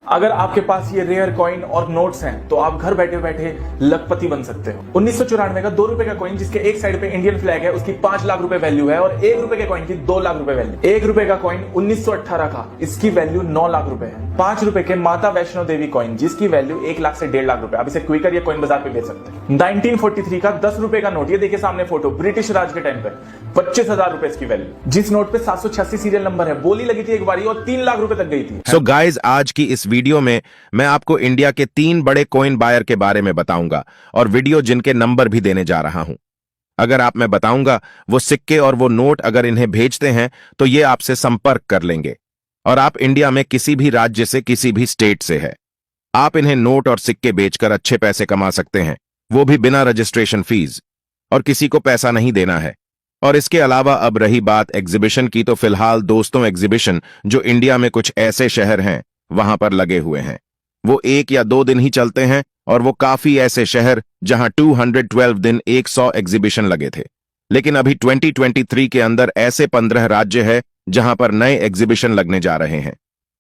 अगर आपके पास ये रेयर कॉइन और नोट्स हैं तो आप घर बैठे बैठे लखपति बन सकते हो। 1994 का 2 रुपए का कॉइन जिसके एक साइड पे इंडियन फ्लैग है उसकी 5 लाख रुपए वैल्यू है और 1 रुपए के कॉइन की 2 लाख रुपए वैल्यू। 1 रुपए का कॉइन 1918 का इसकी वैल्यू 9 लाख रुपए है। 5 रुपए के माता वैष्णो देवी कॉइन जिसकी वैल्यू 1 लाख से 1.5 लाख रुपए। आप इसे क्विकर या कॉइन बाजार पे बेच सकते हैं। 1943 का 10 रुपए का नोट, ये देखिए सामने फोटो, ब्रिटिश राज के टाइम पे 25,000 रुपए इसकी वैल्यू। जिस नोट पे 786 सीरियल नंबर है, बोली लगी थी एक बारी और 3 लाख रुपए तक गई थी। सो गाइज, आज की इस वीडियो में मैं आपको इंडिया के 3 बड़े कॉइन बायर के बारे में बताऊंगा और वीडियो जिनके नंबर भी देने जा रहा हूं। अगर आप मैं बताऊंगा वो सिक्के और वो नोट अगर इन्हें भेजते हैं तो ये आपसे संपर्क कर लेंगे और आप इंडिया में किसी भी राज्य से, किसी भी स्टेट से है, आप इन्हें नोट और सिक्के बेचकर अच्छे पैसे कमा सकते हैं, वो भी बिना रजिस्ट्रेशन फीस, और किसी को पैसा नहीं देना है। और इसके अलावा अब रही बात एग्जीबिशन की, तो फिलहाल दोस्तों एग्जीबिशन जो इंडिया में कुछ ऐसे शहर हैं वहां पर लगे हुए हैं, वो 1 या 2 दिन ही चलते हैं और वो काफी ऐसे शहर जहां 212 दिन 100 एग्जीबिशन लगे थे। लेकिन अभी 2023 के अंदर ऐसे 15 राज्य है जहां पर नए एग्जीबिशन लगने जा रहे हैं,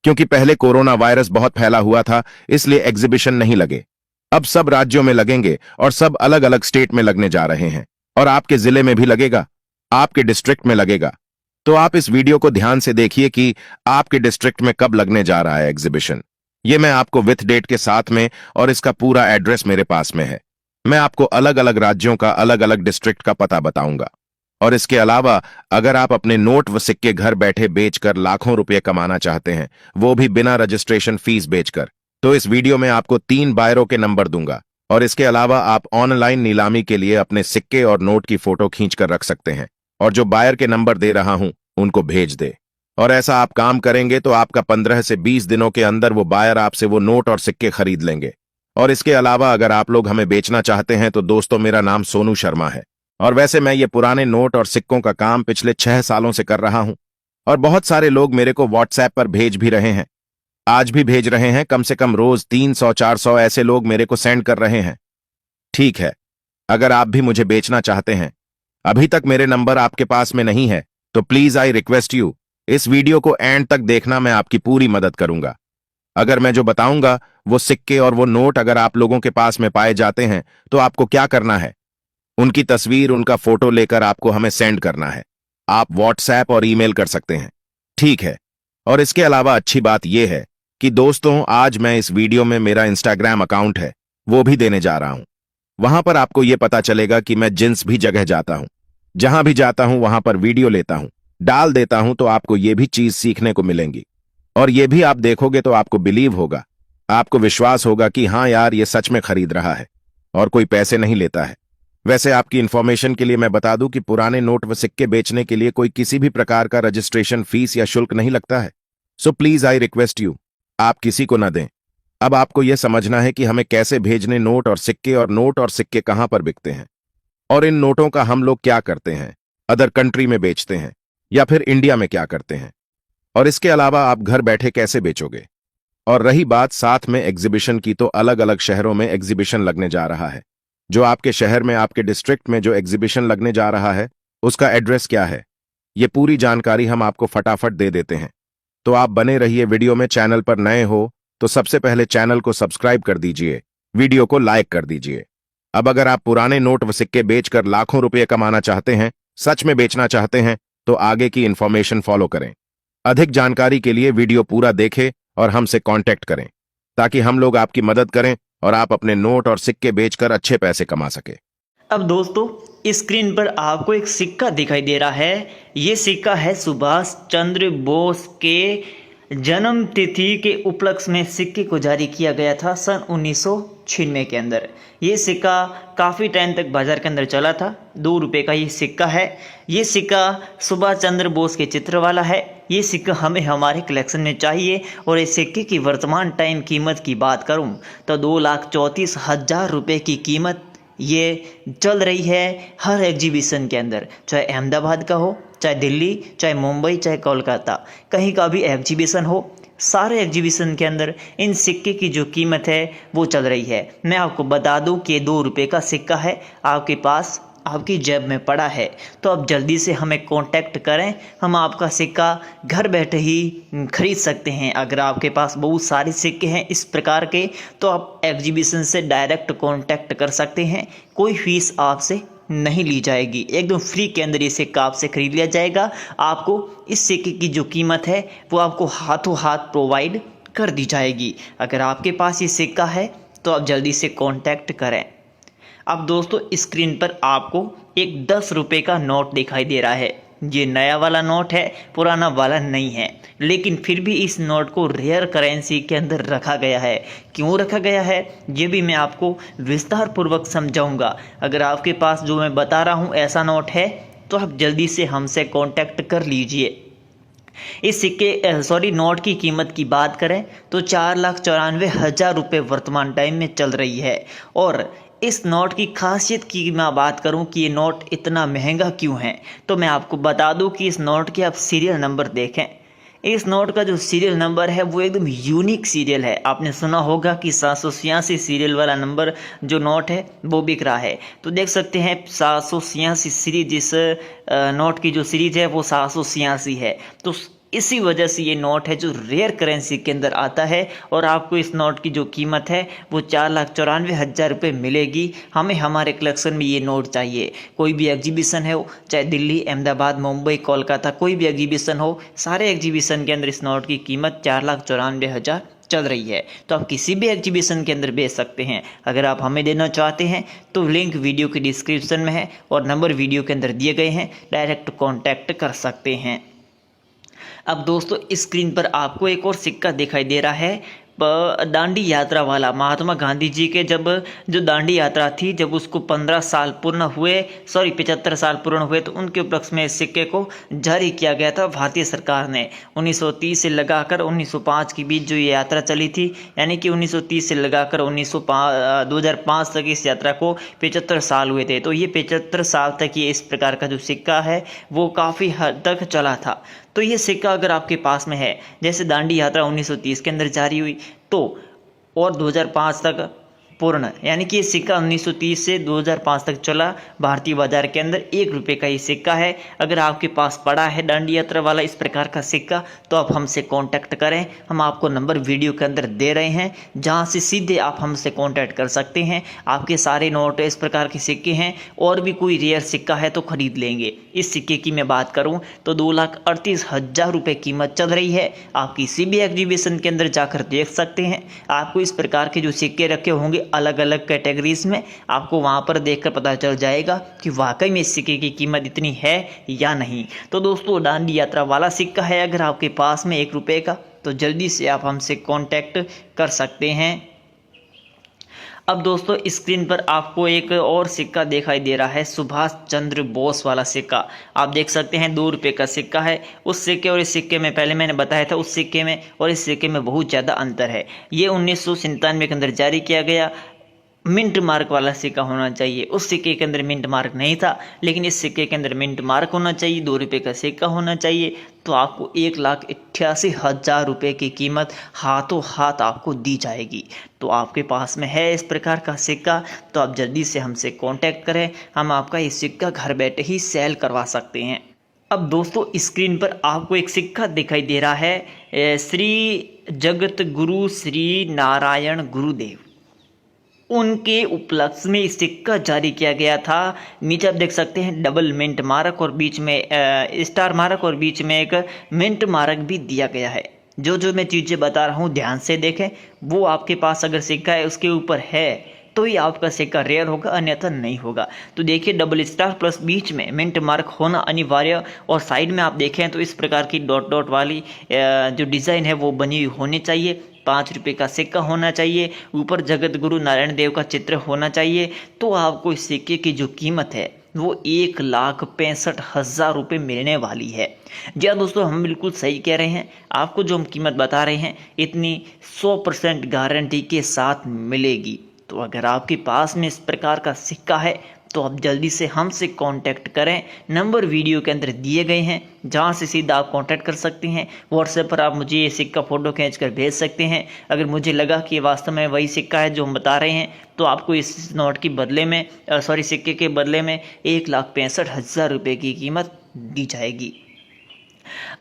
क्योंकि पहले कोरोना वायरस बहुत फैला हुआ था इसलिए एग्जीबिशन नहीं लगे। अब सब राज्यों में लगेंगे और सब अलग अलग स्टेट में लगने जा रहे हैं और आपके जिले में भी लगेगा, आपके डिस्ट्रिक्ट में लगेगा। तो आप इस वीडियो को ध्यान से देखिए कि आपके डिस्ट्रिक्ट में कब लगने जा रहा है एग्जीबिशन। ये मैं आपको विथ डेट के साथ में, और इसका पूरा एड्रेस मेरे पास में है। मैं आपको अलग अलग राज्यों का, अलग अलग डिस्ट्रिक्ट का पता बताऊंगा। और इसके अलावा अगर आप अपने नोट व सिक्के घर बैठे बेचकर लाखों रुपए कमाना चाहते हैं, वो भी बिना रजिस्ट्रेशन फीस बेचकर, तो इस वीडियो में आपको 3 बायरों के नंबर दूंगा। और इसके अलावा आप ऑनलाइन नीलामी के लिए अपने सिक्के और नोट की फोटो खींच कर रख सकते हैं और जो बायर के नंबर दे रहा हूं उनको भेज दे। और ऐसा आप काम करेंगे तो आपका 15 से 20 दिनों के अंदर वो बायर आपसे वो नोट और सिक्के खरीद लेंगे। और इसके अलावा अगर आप लोग हमें बेचना चाहते हैं तो दोस्तों, मेरा नाम सोनू शर्मा है और वैसे मैं ये पुराने नोट और सिक्कों का काम पिछले 6 सालों से कर रहा हूं और बहुत सारे लोग मेरे को व्हाट्सएप पर भेज भी रहे हैं, आज भी भेज रहे हैं। कम से कम रोज 300-400 ऐसे लोग मेरे को सेंड कर रहे हैं। ठीक है, अगर आप भी मुझे बेचना चाहते हैं, अभी तक मेरे नंबर आपके पास में नहीं है, तो प्लीज आई रिक्वेस्ट यू, इस वीडियो को एंड तक देखना, मैं आपकी पूरी मदद करूंगा। अगर मैं जो बताऊंगा वो सिक्के और वो नोट अगर आप लोगों के पास में पाए जाते हैं तो आपको क्या करना है, उनकी तस्वीर, उनका फोटो लेकर आपको हमें सेंड करना है। आप व्हाट्सएप और ईमेल कर सकते हैं, ठीक है। और इसके अलावा अच्छी बात यह है कि दोस्तों, आज मैं इस वीडियो में मेरा इंस्टाग्राम अकाउंट है वो भी देने जा रहा हूं। वहां पर आपको यह पता चलेगा कि मैं जिस भी जगह जाता हूं, जहां भी जाता हूं, वहां पर वीडियो लेता हूं, डाल देता हूं, तो आपको यह भी चीज सीखने को मिलेंगी और यह भी आप देखोगे तो आपको बिलीव होगा, आपको विश्वास होगा कि हाँ यार, ये सच में खरीद रहा है और कोई पैसे नहीं लेता है। वैसे आपकी इंफॉर्मेशन के लिए मैं बता दूं कि पुराने नोट व सिक्के बेचने के लिए कोई किसी भी प्रकार का रजिस्ट्रेशन फीस या शुल्क नहीं लगता है। So please I request you, आप किसी को न दें। अब आपको यह समझना है कि हमें कैसे भेजने नोट और सिक्के, और नोट और सिक्के कहां पर बिकते हैं और इन नोटों का हम लोग क्या करते हैं, अदर कंट्री में बेचते हैं या फिर इंडिया में क्या करते हैं, और इसके अलावा आप घर बैठे कैसे बेचोगे। और रही बात साथ में एग्जीबिशन की, तो अलग अलग शहरों में एग्जीबिशन लगने जा रहा है। जो आपके शहर में, आपके डिस्ट्रिक्ट में जो एग्जीबिशन लगने जा रहा है उसका एड्रेस क्या है, ये पूरी जानकारी हम आपको फटाफट दे देते हैं। तो आप बने रहिए वीडियो में। चैनल पर नए हो तो सबसे पहले चैनल को सब्सक्राइब कर दीजिए, वीडियो को लाइक कर दीजिए। अब अगर आप पुराने नोट व सिक्के बेचकर लाखों रुपए कमाना चाहते हैं, सच में बेचना चाहते हैं, तो आगे की इंफॉर्मेशन फॉलो करें। अधिक जानकारी के लिए वीडियो पूरा देखें और हमसे कांटेक्ट करें ताकि हम लोग आपकी मदद करें और आप अपने नोट और सिक्के बेचकर अच्छे पैसे कमा सके। अब दोस्तों, स्क्रीन पर आपको एक सिक्का दिखाई दे रहा है। ये सिक्का है सुभाष चंद्र बोस के जन्म तिथि के उपलक्ष्य में सिक्के को जारी किया गया था सन 1996 के अंदर। ये सिक्का काफ़ी टाइम तक बाजार के अंदर चला था। 2 रुपये का ये सिक्का है। ये सिक्का सुभाष चंद्र बोस के चित्र वाला है। ये सिक्का हमें हमारे कलेक्शन में चाहिए और इस सिक्के की वर्तमान टाइम कीमत की बात करूं तो 2,34,000 रुपये की कीमत ये चल रही है हर एग्जीबिशन के अंदर, चाहे अहमदाबाद का हो, चाहे दिल्ली, चाहे मुंबई, चाहे कोलकाता, कहीं का भी एग्जीबिशन हो, सारे एग्जीबिशन के अंदर इन सिक्के की जो कीमत है वो चल रही है। मैं आपको बता दूं कि 2 रुपये का सिक्का है, आपके पास आपकी जेब में पड़ा है तो आप जल्दी से हमें कांटेक्ट करें, हम आपका सिक्का घर बैठे ही खरीद सकते हैं। अगर आपके पास बहुत सारे सिक्के हैं इस प्रकार के तो आप एग्जीबिशन से डायरेक्ट कांटेक्ट कर सकते हैं, कोई फीस आपसे नहीं ली जाएगी, एकदम फ्री के अंदर ये सिक्का आपसे खरीद लिया जाएगा। आपको इस सिक्के की जो कीमत है वो आपको हाथों हाथ प्रोवाइड कर दी जाएगी। अगर आपके पास ये सिक्का है तो आप जल्दी से कांटेक्ट करें। अब दोस्तों स्क्रीन पर आपको एक 10 रुपये का नोट दिखाई दे रहा है। ये नया वाला नोट है, पुराना वाला नहीं है, लेकिन फिर भी इस नोट को रेयर करेंसी के अंदर रखा गया है। क्यों रखा गया है ये भी मैं आपको विस्तार पूर्वक समझाऊंगा। अगर आपके पास जो मैं बता रहा हूँ ऐसा नोट है तो आप जल्दी से हमसे कांटेक्ट कर लीजिए। इस सिक्के नोट की कीमत की बात करें तो 4,94,000 रुपये वर्तमान टाइम में चल रही है। और इस नोट की खासियत की मैं बात करूं कि ये नोट इतना महंगा क्यों है तो मैं आपको बता दूं कि इस नोट के आप सीरियल नंबर देखें। इस नोट का जो सीरियल नंबर है वो एकदम यूनिक सीरियल है। आपने सुना होगा कि 786 सीरियल वाला नंबर जो नोट है वो बिक रहा है, तो देख सकते हैं 786 सीरीज, इस नोट की जो सीरीज है वो 786 है। तो इसी वजह से ये नोट है जो रेयर करेंसी के अंदर आता है और आपको इस नोट की जो कीमत है वो 4,94,000 रुपये मिलेगी। हमें हमारे कलेक्शन में ये नोट चाहिए। कोई भी एग्जीबिशन है, चाहे दिल्ली, अहमदाबाद, मुंबई, कोलकाता, कोई भी एग्जीबिशन हो, सारे एग्जीबिशन के अंदर इस नोट की कीमत 4,94,000 चल रही है। तो आप किसी भी एग्जीबिशन के अंदर बेच सकते हैं। अगर आप हमें देना चाहते हैं तो लिंक वीडियो के डिस्क्रिप्शन में है और नंबर वीडियो के अंदर दिए गए हैं, डायरेक्ट कॉन्टैक्ट कर सकते हैं। अब दोस्तों स्क्रीन पर आपको एक और सिक्का दिखाई दे रहा है दांडी यात्रा वाला। महात्मा गांधी जी के जब जो दांडी यात्रा थी, जब उसको 15 साल पूर्ण हुए, 75 साल पूर्ण हुए, तो उनके उपलक्ष्य में इस सिक्के को जारी किया गया था भारतीय सरकार ने। 1930 से लगाकर 1905 के बीच जो ये यात्रा चली थी, यानी कि 1930 से लगाकर 2005 तक इस यात्रा को 75 साल हुए थे। तो ये 75 साल तक ये इस प्रकार का जो सिक्का है वो काफ़ी हद तक चला था। तो ये सिक्का अगर आपके पास में है, जैसे दांडी यात्रा 1930 के अंदर जारी हुई तो और 2005 तक पूर्ण, यानी कि ये सिक्का 1930 से 2005 तक चला भारतीय बाजार के अंदर। 1 रुपये का ये सिक्का है। अगर आपके पास पड़ा है दांडी यात्रा वाला इस प्रकार का सिक्का तो आप हमसे कांटेक्ट करें। हम आपको नंबर वीडियो के अंदर दे रहे हैं, जहां से सीधे आप हमसे कांटेक्ट कर सकते हैं। आपके सारे नोट इस प्रकार के सिक्के हैं, और भी कोई रेयर सिक्का है तो खरीद लेंगे। इस सिक्के की मैं बात करूं तो 2,38,000 रुपये कीमत चल रही है। आप किसी भी एग्जीबिशन के अंदर जाकर देख सकते हैं। आपको इस प्रकार के जो सिक्के रखे होंगे अलग अलग कैटेगरीज में, आपको वहां पर देखकर पता चल जाएगा कि वाकई में इस सिक्के की कीमत इतनी है या नहीं। तो दोस्तों दांडी यात्रा वाला सिक्का है अगर आपके पास में 1 रुपये का, तो जल्दी से आप हमसे कांटेक्ट कर सकते हैं। अब दोस्तों स्क्रीन पर आपको एक और सिक्का दिखाई दे रहा है, सुभाष चंद्र बोस वाला सिक्का। आप देख सकते हैं 2 रुपये का सिक्का है। उस सिक्के और इस सिक्के में, पहले मैंने बताया था, उस सिक्के में और इस सिक्के में बहुत ज़्यादा अंतर है। ये 1997 के अंदर जारी किया गया मिंट मार्क वाला सिक्का होना चाहिए। उस सिक्के के अंदर मिंट मार्क नहीं था, लेकिन इस सिक्के के अंदर मिंट मार्क होना चाहिए। 2 रुपये का सिक्का होना चाहिए। तो आपको 1,88,000 रुपये की कीमत हाथों हाथ आपको दी जाएगी। तो आपके पास में है इस प्रकार का सिक्का तो आप जल्दी से हमसे कांटेक्ट करें, हम आपका ये सिक्का घर बैठे ही सेल करवा सकते हैं। अब दोस्तों स्क्रीन पर आपको एक सिक्का दिखाई दे रहा है, श्री जगत गुरु श्री नारायण गुरुदेव, उनके उपलक्ष्य में सिक्का जारी किया गया था। नीचे आप देख सकते हैं डबल मिंट मार्क और बीच में स्टार मार्क और बीच में एक मिंट मार्क भी दिया गया है। जो मैं चीज़ें बता रहा हूँ ध्यान से देखें, वो आपके पास अगर सिक्का है उसके ऊपर है तो ही आपका सिक्का रेयर होगा, अन्यथा नहीं होगा। तो देखिए डबल स्टार प्लस बीच में मिंट मार्क होना अनिवार्य, और साइड में आप देखें तो इस प्रकार की डॉट डॉट वाली जो डिज़ाइन है वो बनी हुई होनी चाहिए। 5 रुपये का सिक्का होना चाहिए, ऊपर जगत गुरु नारायण देव का चित्र होना चाहिए। तो आपको इस सिक्के की जो कीमत है वो 1,65,000 रुपये मिलने वाली है। जी हाँ दोस्तों, हम बिल्कुल सही कह रहे हैं। आपको जो हम कीमत बता रहे हैं इतनी 100% गारंटी के साथ मिलेगी। तो अगर आपके पास में इस प्रकार का सिक्का है तो आप जल्दी से हमसे कांटेक्ट करें। नंबर वीडियो के अंदर दिए गए हैं, जहां से सीधा आप कांटेक्ट कर सकते हैं। व्हाट्सएप पर आप मुझे ये सिक्का फ़ोटो खींच कर भेज सकते हैं। अगर मुझे लगा कि वास्तव में वही सिक्का है जो हम बता रहे हैं, तो आपको इस नोट की बदले में सिक्के के बदले में 1,65,000 रुपये की कीमत दी जाएगी।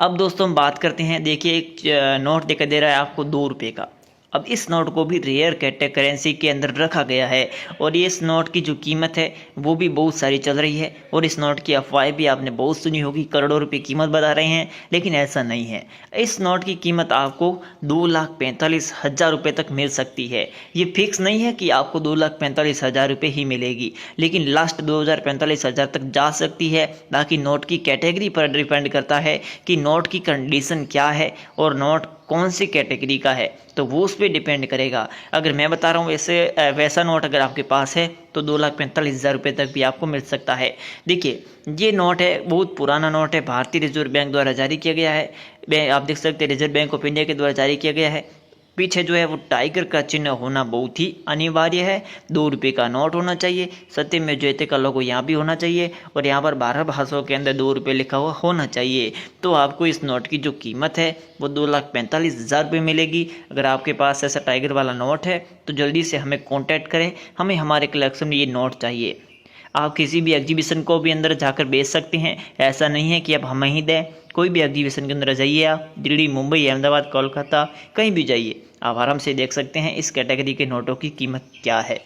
अब दोस्तों हम बात करते हैं। देखिए एक नोट दिखाई दे रहा है आपको 2 रुपये का। अब इस नोट को भी रेयर करेंसी के अंदर रखा गया है और ये इस नोट की जो कीमत है वो भी बहुत सारी चल रही है और इस नोट की अफवाहें भी आपने बहुत सुनी होगी, करोड़ों रुपए कीमत बता रहे हैं, लेकिन ऐसा नहीं है। इस नोट की कीमत आपको 2,45,000 रुपये तक मिल सकती है। ये फिक्स नहीं है कि आपको 2,45,000 रुपये ही मिलेगी, लेकिन लास्ट 2,45,000 तक जा सकती है। बाकी नोट की कैटेगरी पर डिपेंड करता है कि नोट की कंडीशन क्या है और नोट कौन सी कैटेगरी का है, तो वो उस पर डिपेंड करेगा। अगर मैं बता रहा हूँ वैसा नोट अगर आपके पास है तो 2,45,000 रुपये तक भी आपको मिल सकता है। देखिए ये नोट है, बहुत पुराना नोट है, भारतीय रिजर्व बैंक द्वारा जारी किया गया है। आप देख सकते हैं रिजर्व बैंक ऑफ इंडिया के द्वारा जारी किया गया है। पीछे जो है वो टाइगर का चिन्ह होना बहुत ही अनिवार्य है। 2 रुपये का नोट होना चाहिए, सत्यमेव जयते का लोगो यहाँ भी होना चाहिए और यहाँ पर 12 भाषाओं के अंदर 2 रुपये लिखा हुआ होना चाहिए। तो आपको इस नोट की जो कीमत है वो 2,45,000 रुपये मिलेगी। अगर आपके पास ऐसा टाइगर वाला नोट है तो जल्दी से हमें कॉन्टैक्ट करें, हमें हमारे कलेक्शन में ये नोट चाहिए। आप किसी भी एग्जीबिशन को भी अंदर जाकर बेच सकते हैं, ऐसा नहीं है कि अब हमें ही दें। कोई भी एग्जीबिशन के अंदर जाइए, आप दिल्ली, मुंबई, अहमदाबाद, कोलकाता कहीं भी जाइए, आप आराम से देख सकते हैं इस कैटेगरी के नोटों की कीमत क्या है।